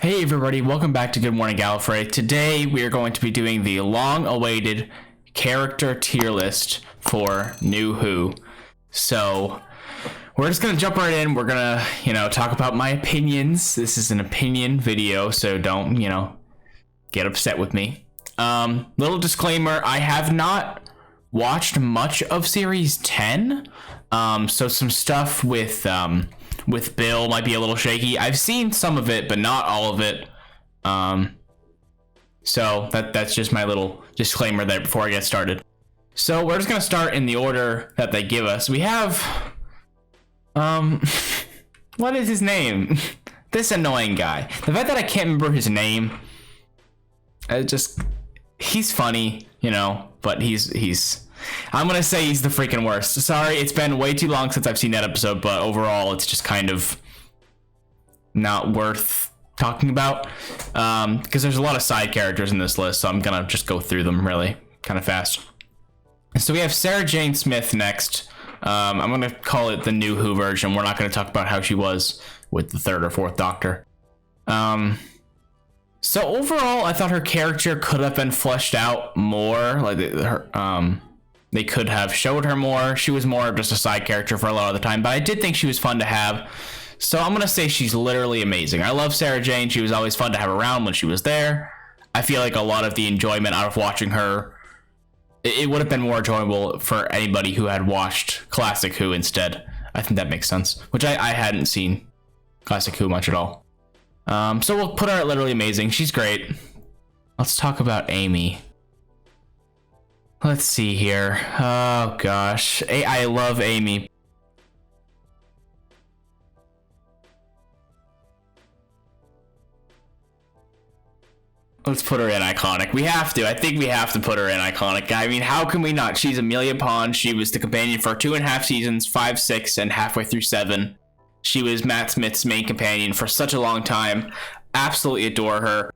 Hey everybody, welcome back to Good Morning Gallifrey. Today we are going to be doing the long-awaited character tier list for New Who. So we're just gonna jump right in. We're gonna, talk about my opinions. This is an opinion video, so don't, get upset with me. Little disclaimer, I have not watched much of Series 10. So some stuff with Bill might be a little shaky. I've seen some of it, but not all of it. So that's just my little disclaimer there before I get started. So we're just gonna start in the order that they give us. We have, what is his name? This annoying guy. The fact that I can't remember his name, he's funny, but he's I'm gonna say he's the freaking worst. Sorry, it's been way too long since I've seen that episode, but overall it's just kind of not worth talking about, because there's a lot of side characters in this list, so I'm gonna just go through them really kind of fast. So we have Sarah Jane Smith next. I'm gonna call it the New Who version. We're not gonna talk about how she was with the third or fourth Doctor. So overall, I thought her character could have been fleshed out more. Like they could have showed her more. She was more of just a side character for a lot of the time, but I did think she was fun to have. So I'm gonna say she's literally amazing. I love Sarah Jane. She was always fun to have around when she was there. I feel like a lot of the enjoyment out of watching her, it would have been more enjoyable for anybody who had watched Classic Who instead. I think that makes sense, which I hadn't seen Classic Who much at all. So we'll put her at literally amazing. She's great. Let's talk about Amy. Let's see here. Oh gosh, I love Amy. Let's put her in iconic. We have to. I think we have to put her in iconic. I mean, how can we not? She's Amelia Pond. She was the companion for 2.5 seasons, 5, 6, and halfway through 7. She was Matt Smith's main companion for such a long time. Absolutely adore her.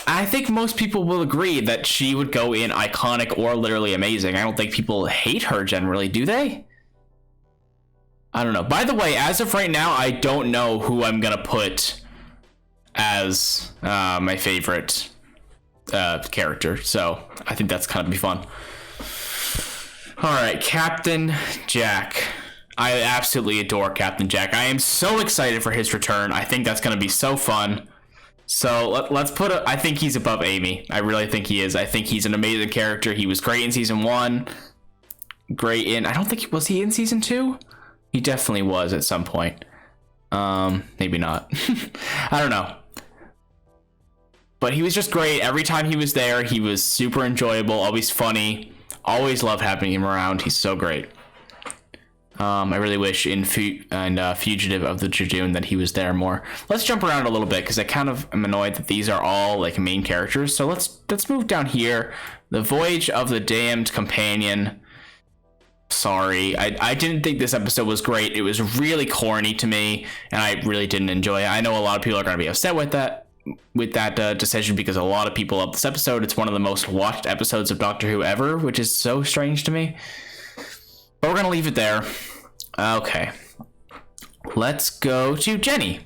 I think most people will agree that she would go in iconic or literally amazing. I don't think people hate her generally, do they? I don't know. By the way, as of right now, I don't know who I'm gonna put as my favorite character, so I think that's gonna be fun. Alright, Captain Jack. I absolutely adore Captain Jack. I am so excited for his return. I think that's gonna be so fun. So let's put I think he's above Amy. I really think he is. I think he's an amazing character. He was great in season 1. Great in, I don't think, was he in season 2? He definitely was at some point. Maybe not. I don't know. But he was just great. Every time he was there, he was super enjoyable, always funny. Always loved having him around. He's so great. I really wish in Fugitive of the Dragoon that he was there more. Let's jump around a little bit because I kind of am annoyed that these are all like main characters. So let's move down here. The Voyage of the Damned Companion. Sorry, I didn't think this episode was great. It was really corny to me, and I really didn't enjoy it. I know a lot of people are going to be upset with that decision because a lot of people love this episode. It's one of the most watched episodes of Doctor Who ever, which is so strange to me. But we're going to leave it there. Okay. Let's go to Jenny.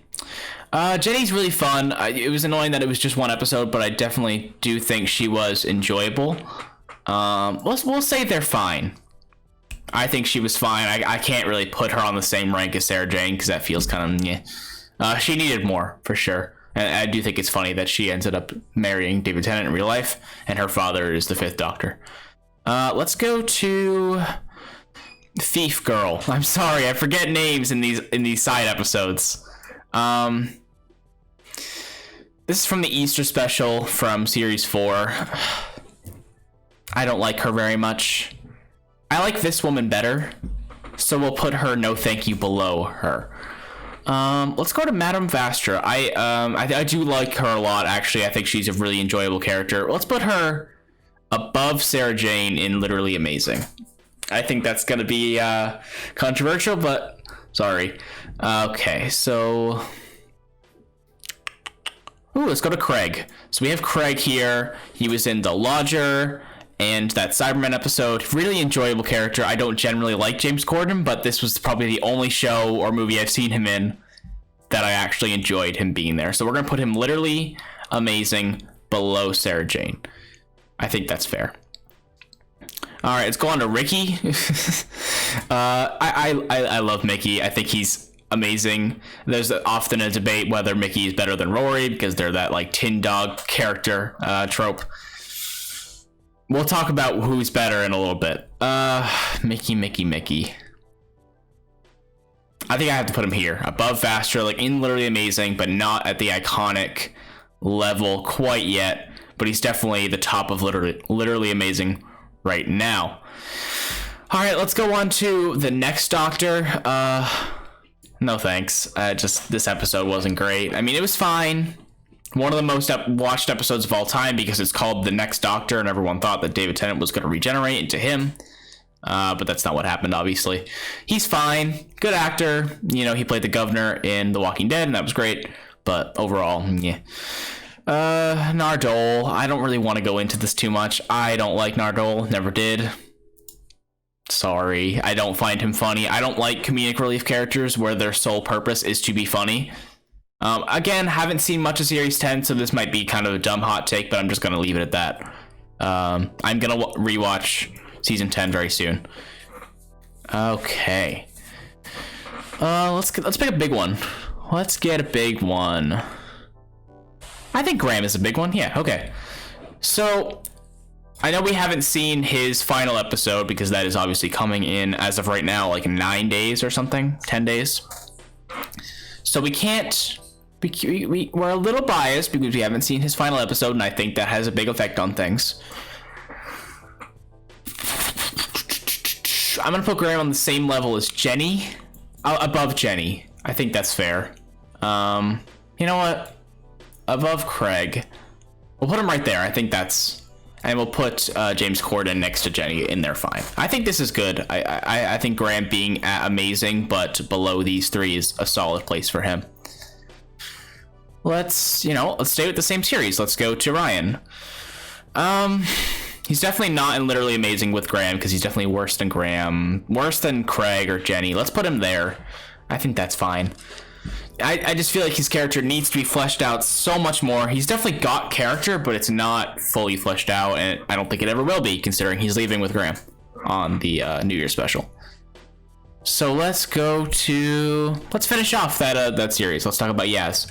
Jenny's really fun. It was annoying that it was just one episode, but I definitely do think she was enjoyable. We'll say they're fine. I think she was fine. I can't really put her on the same rank as Sarah Jane because that feels kind of yeah. She needed more, for sure. And I do think it's funny that she ended up marrying David Tennant in real life, and her father is the 5th Doctor. Let's go to Thief Girl. I'm sorry, I forget names in these side episodes. This is from the Easter special from series 4. I don't like her very much. I like this woman better, so we'll put her no thank you below her. Let's go to Madame Vastra. I do like her a lot, actually. I think she's a really enjoyable character. Let's put her above Sarah Jane in literally amazing. I think that's going to be controversial, but sorry. Okay, so let's go to Craig. So we have Craig here. He was in The Lodger and that Cybermen episode. Really enjoyable character. I don't generally like James Corden, but this was probably the only show or movie I've seen him in that I actually enjoyed him being there. So we're going to put him literally amazing below Sarah Jane. I think that's fair. All right, let's go on to Ricky. I love Mickey. I think he's amazing. There's often a debate whether Mickey is better than Rory because they're that like tin dog character trope. We'll talk about who's better in a little bit. Mickey. I think I have to put him here above Vastra, like in Literally Amazing, but not at the iconic level quite yet. But he's definitely the top of Literally Amazing right now. All right, let's go on to the next Doctor. No thanks. Just this episode wasn't great. I mean, it was fine. One of the most watched episodes of all time because it's called The Next Doctor, and everyone thought that David Tennant was going to regenerate into him. But that's not what happened, obviously. He's fine. Good actor. You know, he played the governor in The Walking Dead, and that was great. But overall, yeah. Nardole. I don't really want to go into this too much. I don't like Nardole. Never did. Sorry. I don't find him funny. I don't like comedic relief characters where their sole purpose is to be funny. Again, haven't seen much of Series 10, so this might be kind of a dumb hot take, but I'm just going to leave it at that. I'm going to rewatch Season 10 very soon. Okay. Let's pick a big one. Let's get a big one. I think Graham is a big one. Yeah, okay. So, I know we haven't seen his final episode because that is obviously coming in as of right now, like 9 days or something, 10 days. So we can't... We're a little biased because we haven't seen his final episode, and I think that has a big effect on things. I'm gonna put Graham on the same level as Jenny, above Jenny. I think that's fair. You know what? Above Craig. We'll put him right there. I think that's, and we'll put James Corden next to Jenny in there. Fine. I think this is good. I think Graham being amazing, but below these three is a solid place for him. Let's stay with the same series. Let's go to Ryan. He's definitely not in Literally Amazing with Graham because he's definitely worse than Graham, worse than Craig or Jenny. Let's put him there. I think that's fine. I just feel like his character needs to be fleshed out so much more. He's definitely got character, but it's not fully fleshed out, and I don't think it ever will be, considering he's leaving with Graham on the New Year's special. So let's finish off that series. Let's talk about Yaz.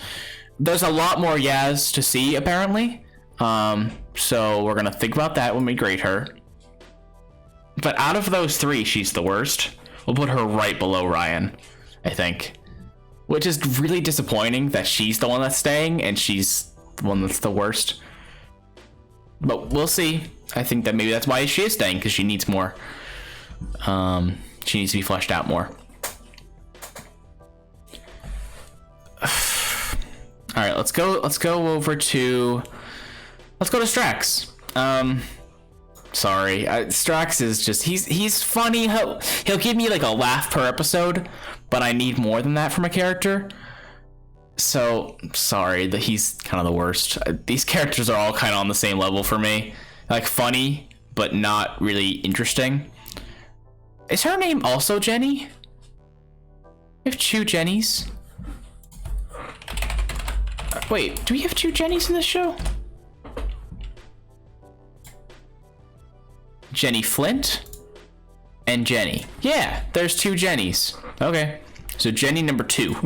There's a lot more Yaz to see, apparently. So we're gonna think about that when we grade her. But out of those three, she's the worst. We'll put her right below Ryan, I think. Which is really disappointing that she's the one that's staying and she's the one that's the worst. But we'll see. I think that maybe that's why she is staying, because she needs more. She needs to be fleshed out more. All right, let's go over to Strax. Sorry, Strax is just he's funny. He'll give me like a laugh per episode, but I need more than that from a character. So sorry that he's kind of the worst. These characters are all kind of on the same level for me, like funny but not really interesting. Is her name also Jenny? We have two Jennies. Wait, do we have two Jennies in this show? Jenny Flint and Jenny. Yeah, there's two Jennies. Okay, so Jenny number 2.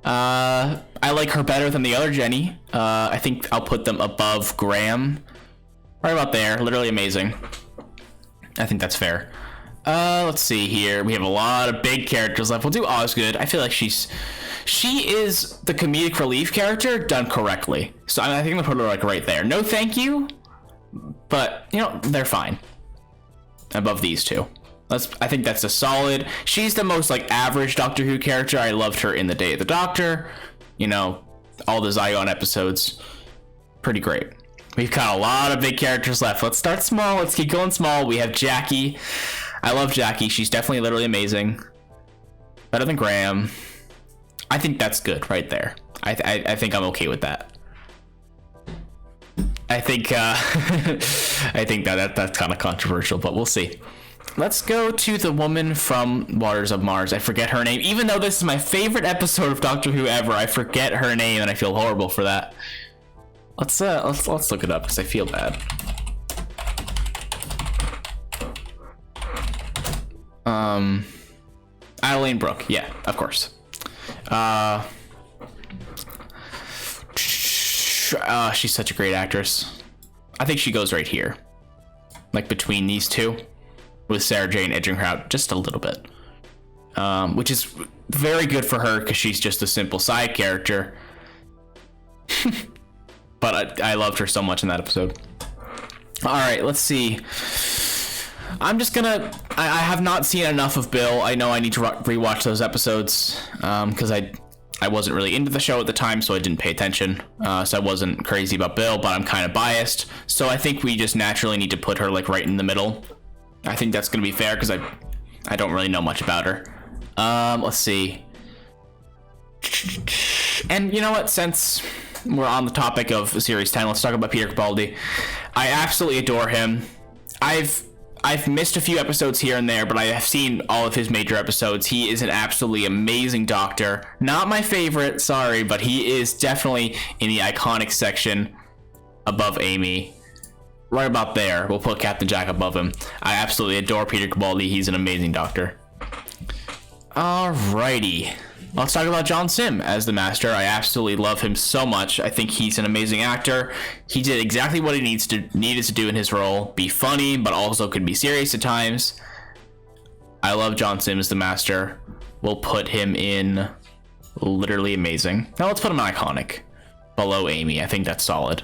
I like her better than the other Jenny. I think I'll put them above Graham. Right about there. Literally Amazing. I think that's fair. Let's see here. We have a lot of big characters left. We'll do Osgood. I feel like she is the comedic relief character done correctly. So I think I'm gonna put her like right there. No thank you, but they're fine. Above these two. I think that's a solid. She's the most like average Doctor Who character. I loved her in The Day of the Doctor. All the Zion episodes. Pretty great. We've got a lot of big characters left. Let's start small. Let's keep going small. We have Jackie. I love Jackie. She's definitely Literally Amazing. Better than Graham. I think that's good right there. I think I'm okay with that. I think I think that's kind of controversial, but we'll see. let's go to the woman from Waters of Mars. I forget her name. Even though this is my favorite episode of Doctor Who ever, I forget her name and I feel horrible for that. Let's look it up because I feel bad. Eileen Brooke. Yeah, of course. She's such a great actress. I think she goes right here, like between these two, with Sarah Jane edging her out just a little bit, which is very good for her because she's just a simple side character. But I loved her so much in that episode. All right, let's see. I'm just gonna. I have not seen enough of Bill. I know I need to rewatch those episodes because I wasn't really into the show at the time, so I didn't pay attention. So I wasn't crazy about Bill, but I'm kind of biased. So I think we just naturally need to put her like right in the middle. I think that's gonna be fair because I don't really know much about her. Let's see. And you know what? Since we're on the topic of Series 10, let's talk about Peter Capaldi. I absolutely adore him. I've missed a few episodes here and there, but I have seen all of his major episodes. He is an absolutely amazing Doctor. Not my favorite, sorry, but he is definitely in the iconic section above Amy. Right about there. We'll put Captain Jack above him. I absolutely adore Peter Capaldi. He's an amazing Doctor. Alrighty. Let's talk about John Sim as the Master. I absolutely love him so much. I think he's an amazing actor. He did exactly what he needed to do in his role. Be funny, but also could be serious at times. I love John Sim as the Master. We'll put him in literally amazing. Now let's put him in iconic. Below Amy. I think that's solid.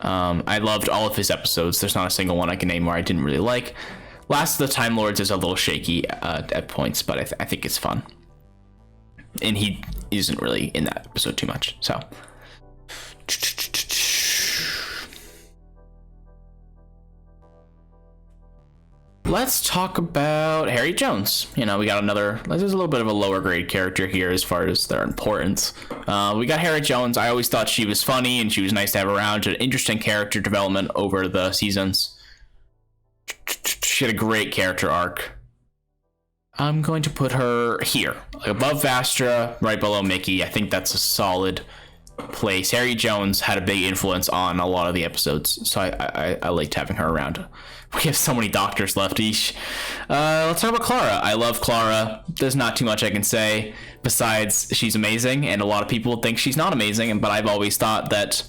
I loved all of his episodes. There's not a single one I can name where I didn't really like. Last of the Time Lords is a little shaky at points, but I think it's fun. And he isn't really in that episode too much, so. Let's talk about Harry Jones. You know, we got another, there's a little bit of a lower grade character here as far as their importance. We got Harry Jones. I always thought she was funny and she was nice to have around. She had interesting character development over the seasons. She had a great character arc. I'm going to put her here, above Vastra, right below Mickey. I think that's a solid place. Harry Jones had a big influence on a lot of the episodes, so I liked having her around. We have so many Doctors left. Each. Let's talk about Clara. I love Clara. There's not too much I can say besides she's amazing, and a lot of people think she's not amazing, but I've always thought that,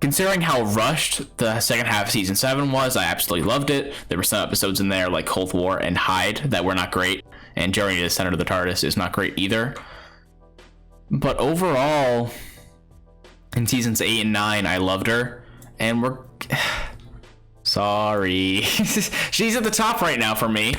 considering how rushed the second half of season 7 was, I absolutely loved it. There were some episodes in there like Cold War and Hyde that were not great, and Journey to the Center of the TARDIS is not great either. But overall, in seasons 8 and 9, I loved her, and we're sorry. She's at the top right now for me.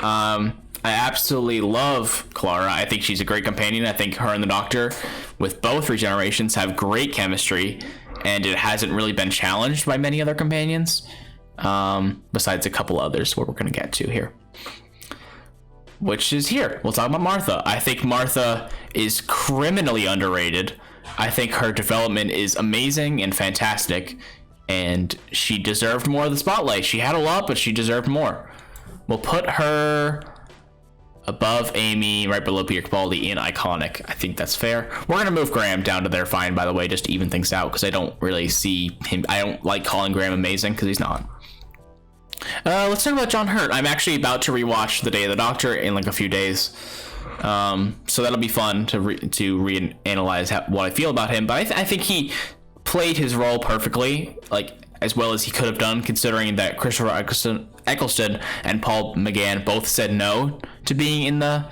I absolutely love Clara. I think she's a great companion. I think her and the Doctor, with both regenerations, have great chemistry, and it hasn't really been challenged by many other companions, besides a couple others where we're going to get to here. Which is here. We'll talk about Martha. I think Martha is criminally underrated. I think her development is amazing and fantastic, and she deserved more of the spotlight. She had a lot, but she deserved more. We'll put her above Amy, right below Peter Capaldi in iconic. I think that's fair. We're going to move Graham down to there fine, by the way, just to even things out, because I don't really see him. I don't like calling Graham amazing, because he's not. Let's talk about John Hurt. I'm actually about to rewatch The Day of the Doctor in like a few days. So that'll be fun to reanalyze what I feel about him. But I think he played his role perfectly, like as well as he could have done, considering that Christopher Eccleston and Paul McGann both said no to being in the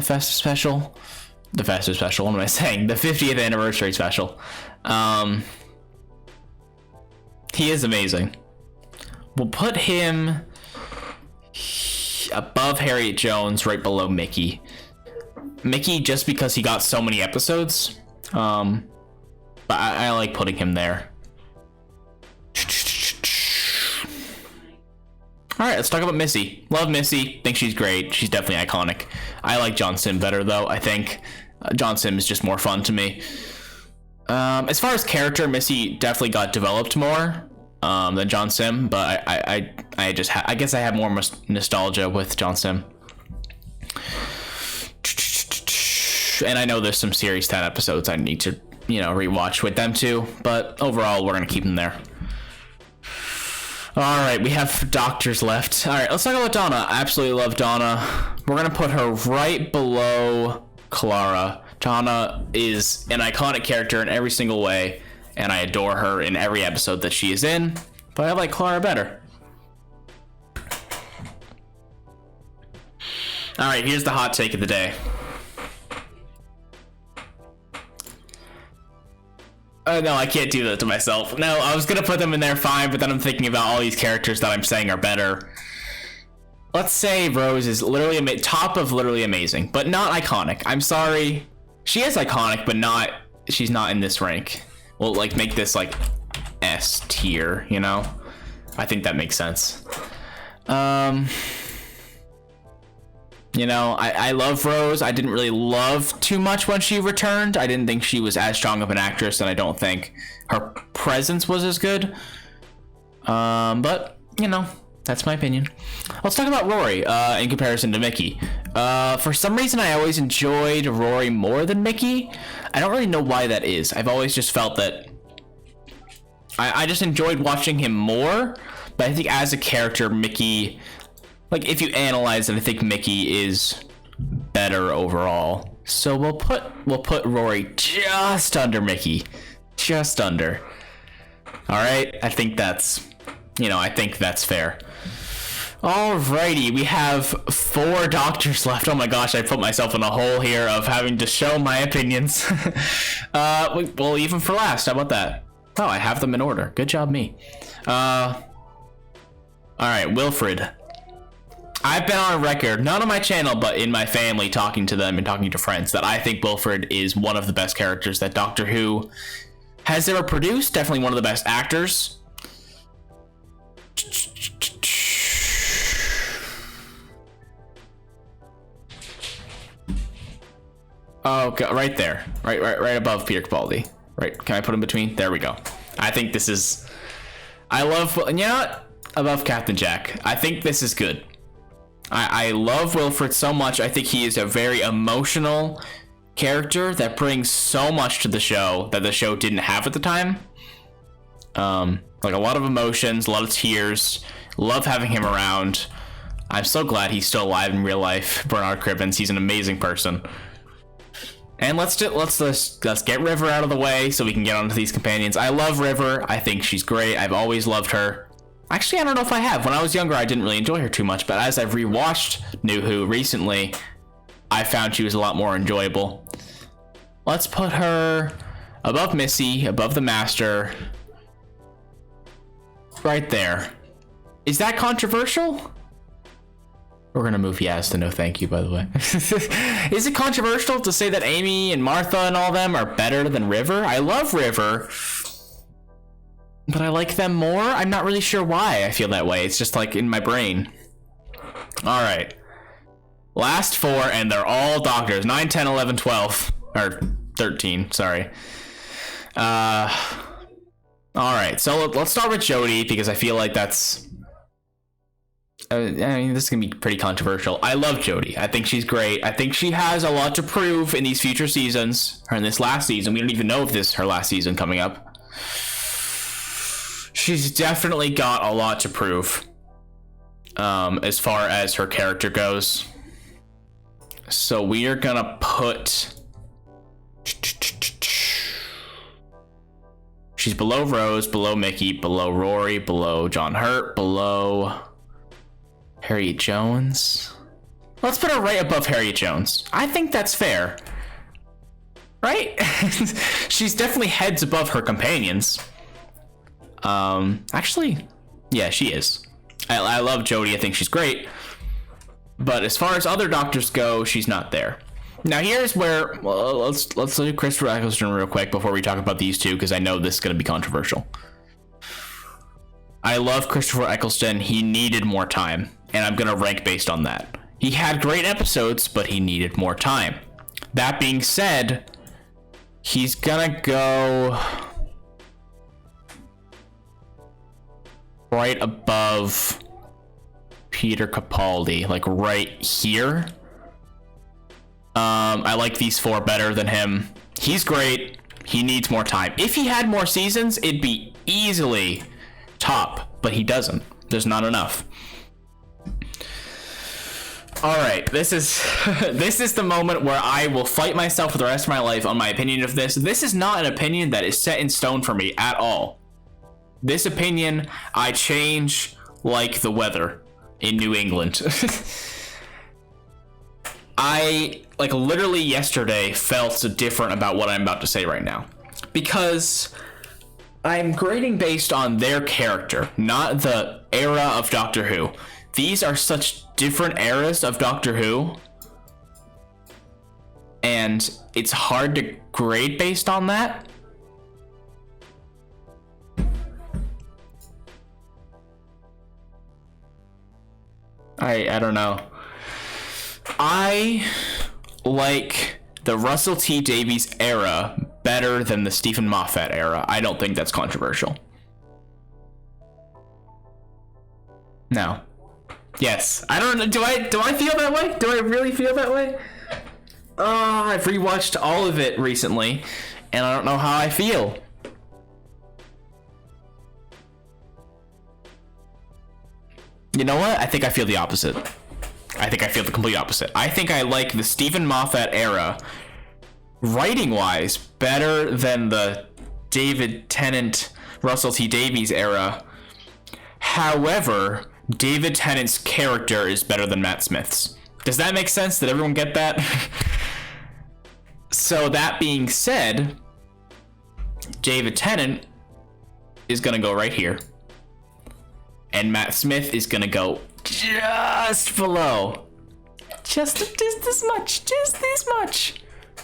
festive special. The festive special, what am I saying? The 50th anniversary special. He is amazing. We'll put him above Harriet Jones, right below Mickey. Mickey, just because he got so many episodes. But I like putting him there. Alright, let's talk about Missy. Love Missy. Think she's great. She's definitely iconic. I like John Sim better, though. I think John Sim is just more fun to me. As far as character, Missy definitely got developed more than John Sim, but I I guess I have more nostalgia with John Sim. And I know there's some Series 10 episodes I need to, rewatch with them too, but overall, we're going to keep them there. All right, we have doctors left. All right, let's talk about Donna. I absolutely love Donna. We're going to put her right below Clara. Donna is an iconic character in every single way, and I adore her in every episode that she is in, but I like Clara better. All right, here's the hot take of the day. No, I can't do that to myself. No, I was going to put them in there fine, but then I'm thinking about all these characters that I'm saying are better. Let's say Rose is literally top of literally amazing, but not iconic. I'm sorry. She is iconic, but she's not in this rank. We'll make this S tier, I think that makes sense. I love Rose. I didn't really love too much when she returned. I didn't think she was as strong of an actress, and I don't think her presence was as good. But, that's my opinion. Let's talk about Rory in comparison to Mickey. For some reason, I always enjoyed Rory more than Mickey. I don't really know why that is. I've always just felt that I just enjoyed watching him more, but I think as a character, Mickey... if you analyze it, I think Mickey is better overall. So we'll put Rory just under Mickey. Just under. All right, I think that's fair. Alrighty, we have 4 doctors left. Oh my gosh, I put myself in a hole here of having to show my opinions. Well, even for last, how about that? Oh, I have them in order. Good job, me. All right, Wilfred. I've been on record, not on my channel, but in my family, talking to them and talking to friends, that I think Wilfred is one of the best characters that Doctor Who has ever produced. Definitely one of the best actors. Oh, God, right there. Right above Peter Capaldi. Right, can I put him between? There we go. I think this is... I love... above Captain Jack. I think this is good. I love Wilfred so much. I think he is a very emotional character that brings so much to the show that the show didn't have at the time. A lot of emotions, a lot of tears. Love having him around. I'm so glad he's still alive in real life. Bernard Cribbins, he's an amazing person. And let's get River out of the way so we can get onto these companions. I love River. I think she's great. I've always loved her. Actually, I don't know if I have. When I was younger, I didn't really enjoy her too much, but as I've rewatched New Who recently, I found she was a lot more enjoyable. Let's put her above Missy, above the Master. Right there. Is that controversial? We're gonna move yes to no thank you, by the way. Is it controversial to say that Amy and Martha and all them are better than River? I love River, but I like them more. I'm not really sure why I feel that way. It's just in my brain. All right. Last 4, and they're all doctors. 9, 10, 11, 12. Or 13, sorry. All right, so let's start with Jodie, because I feel like that's... this is going to be pretty controversial. I love Jodie. I think she's great. I think she has a lot to prove in these future seasons. Or in this last season. We don't even know if this is her last season coming up. She's definitely got a lot to prove as far as her character goes. So we are gonna put... She's below Rose, below Mickey, below Rory, below John Hurt, below Harriet Jones. Let's put her right above Harriet Jones. I think that's fair. Right? She's definitely heads above her companions. Actually, yeah, she is. I love Jodie. I think she's great. But as far as other doctors go, she's not there. Now here's where, well, let's do Christopher Eccleston real quick before we talk about these two, because I know this is going to be controversial. I love Christopher Eccleston. He needed more time, and I'm going to rank based on that. He had great episodes, but he needed more time. That being said, he's going to go right above Peter Capaldi, like right here. I like these 4 better than him. He's great. He needs more time. If he had more seasons, it'd be easily top, but he doesn't. There's not enough. All right, this is this is the moment where I will fight myself for the rest of my life on my opinion of this. This is not an opinion that is set in stone for me at all. This opinion I change like the weather in New England. I, like, literally yesterday felt different about what I'm about to say right now. Because I'm grading based on their character, not the era of Doctor Who. These are such different eras of Doctor Who. And it's hard to grade based on that. I don't know. I like the Russell T Davies era better than the Stephen Moffat era. I don't think that's controversial. No. Yes. I don't know. Do I feel that way? Do I really feel that way? I've rewatched all of it recently, and I don't know how I feel. You know what? I think I feel the opposite. I think I feel the complete opposite. I think I like the Stephen Moffat era, writing-wise, better than the David Tennant, Russell T Davies era. However, David Tennant's character is better than Matt Smith's. Does that make sense? Did everyone get that? So that being said, David Tennant is gonna go right here. And Matt Smith is gonna go just below. Just this much. Just this much.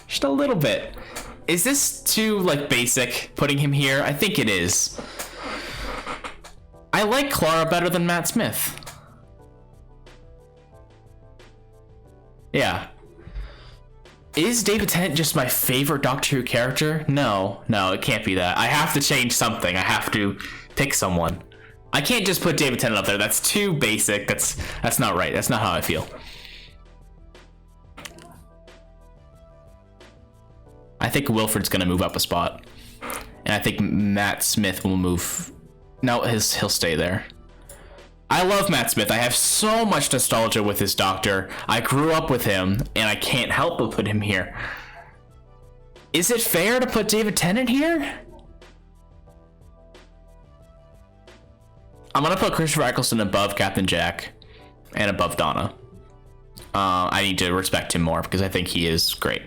Just a little bit. Is this too, like, basic, putting him here? I think it is. I like Clara better than Matt Smith. Yeah. Is David Tennant just my favorite Doctor Who character? No, it can't be that. I have to change something. I have to pick someone. I can't just put David Tennant up there. That's too basic. That's not right. That's not how I feel. I think Wilfred's gonna move up a spot, and I think Matt Smith will move. No, he'll stay there. I love Matt Smith. I have so much nostalgia with his Doctor. I grew up with him, and I can't help but put him here. Is it fair to put David Tennant here? I'm gonna put Christopher Eccleston above Captain Jack and above Donna. I need to respect him more because I think he is great.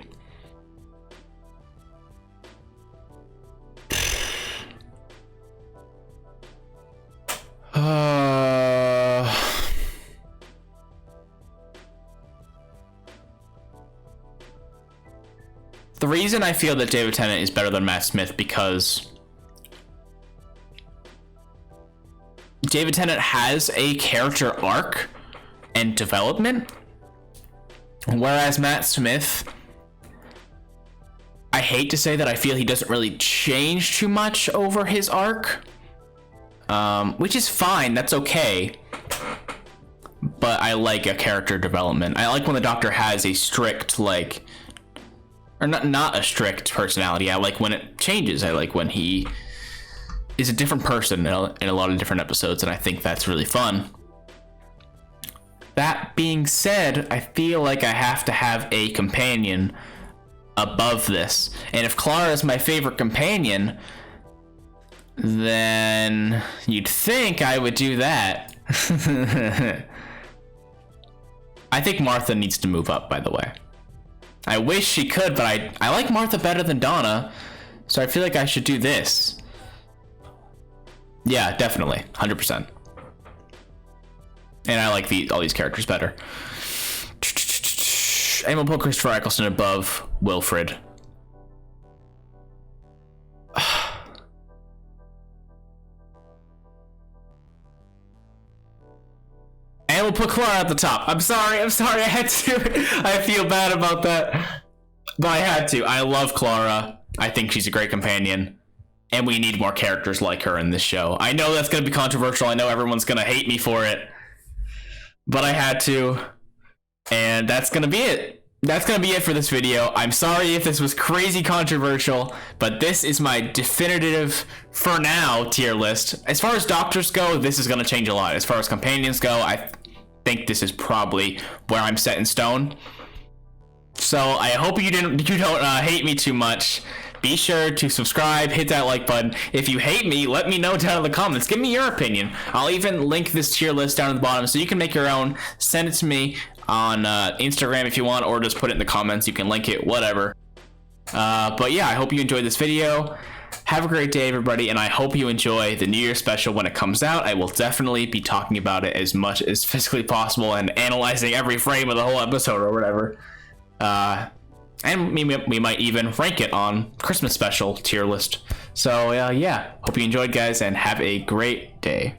The reason I feel that David Tennant is better than Matt Smith because David Tennant has a character arc and development, whereas Matt Smith, I hate to say that I feel he doesn't really change too much over his arc, which is fine, that's okay, but I like a character development. I like when the Doctor has a strict, like, or not a strict personality. I like when it changes. I like when he is a different person in a lot of different episodes, and I think that's really fun. That being said, I feel like I have to have a companion above this, and if Clara is my favorite companion, then you'd think I would do that. I think Martha needs to move up, by the way. I wish she could, but I like Martha better than Donna, so I feel like I should do this. Yeah, definitely, 100%. And I like all these characters better. And we'll put Christopher Eccleston above Wilfred. And we'll put Clara at the top. I'm sorry, I had to. I feel bad about that. But I had to. I love Clara. I think she's a great companion. And we need more characters like her in this show. I know that's going to be controversial. I know everyone's going to hate me for it. but I had to, and that's gonna be it. That's gonna be it for this video. I'm sorry if this was crazy controversial, but this is my definitive, for now, tier list. As far as doctors go, this is gonna change a lot. As far as companions go, I think this is probably where I'm set in stone. So I hope you don't hate me too much. Be sure to subscribe, hit that like button. If you hate me, let me know down in the comments. Give me your opinion. I'll even link this tier list down at the bottom so you can make your own. Send it to me on Instagram if you want, or just put it in the comments. You can link it, whatever. But yeah, I hope you enjoyed this video. Have a great day, everybody, and I hope you enjoy the New Year special when it comes out. I will definitely be talking about it as much as physically possible and analyzing every frame of the whole episode or whatever. And we might even rank it on Christmas special tier list. So yeah, hope you enjoyed, guys, and have a great day.